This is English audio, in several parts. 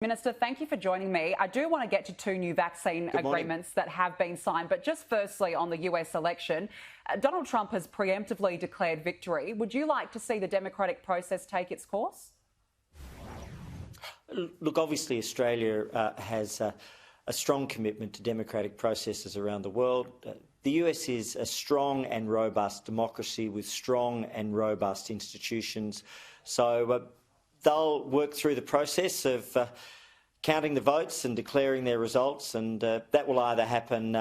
Minister, thank you for joining me. I do want to get to two new vaccine agreements that have been signed, but just firstly on the US election, Donald Trump has preemptively declared victory. Would you like to see the democratic process take its course? Look, obviously Australia has a strong commitment to democratic processes around the world. The US is a strong and robust democracy with strong and robust institutions. So they'll work through the process of counting the votes and declaring their results, and that will either happen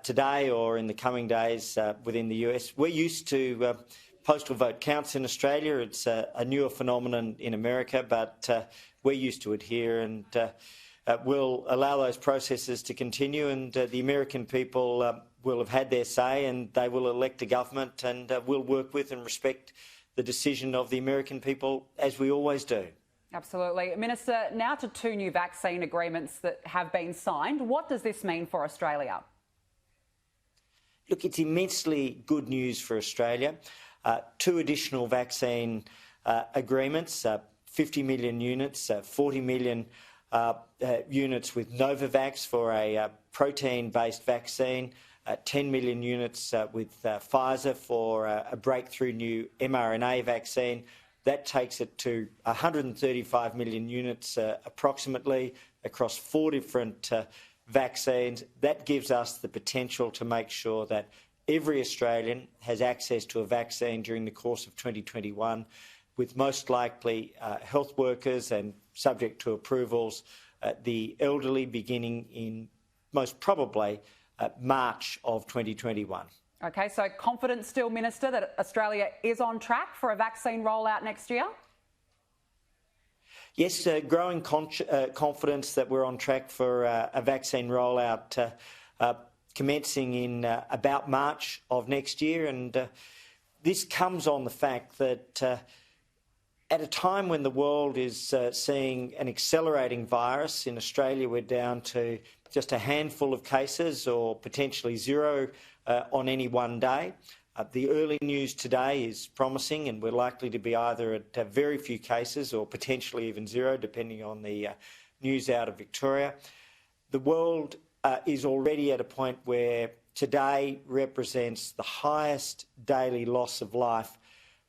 today or in the coming days within the US. We're used to postal vote counts in Australia. It's a newer phenomenon in America, but we're used to it here, and we'll allow those processes to continue, and the American people will have had their say, and they will elect a government, and we'll work with and respect the decision of the American people, as we always do. Absolutely. Minister, now to two new vaccine agreements that have been signed. What does this mean for Australia? Look, it's immensely good news for Australia. Two additional vaccine agreements, 50 million units, 40 million units with Novavax for a protein-based vaccine, 10 million units with Pfizer for a breakthrough new mRNA vaccine. That takes it to 135 million units approximately across 4 different vaccines. That gives us the potential to make sure that every Australian has access to a vaccine during the course of 2021, with most likely health workers and, subject to approvals, the elderly beginning in most probably March of 2021. OK, so confident still, Minister, that Australia is on track for a vaccine rollout next year? Yes, growing confidence that we're on track for a vaccine rollout commencing in about March of next year. And this comes on the fact that at a time when the world is seeing an accelerating virus, in Australia we're down to just a handful of cases, or potentially zero on any one day. The early news today is promising, and we're likely to be either at very few cases or potentially even zero, depending on the news out of Victoria. The world is already at a point where today represents the highest daily loss of life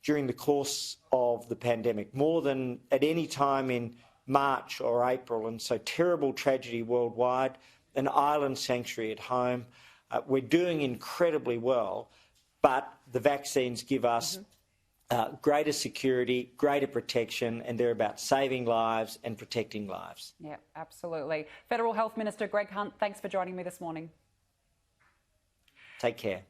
during the course of the pandemic, more than at any time in March or April, and so terrible tragedy worldwide, an island sanctuary at home. We're doing incredibly well, but the vaccines give us greater security, greater protection, and they're about saving lives and protecting lives. Yeah, absolutely. Federal Health Minister Greg Hunt, thanks for joining me this morning. Take care.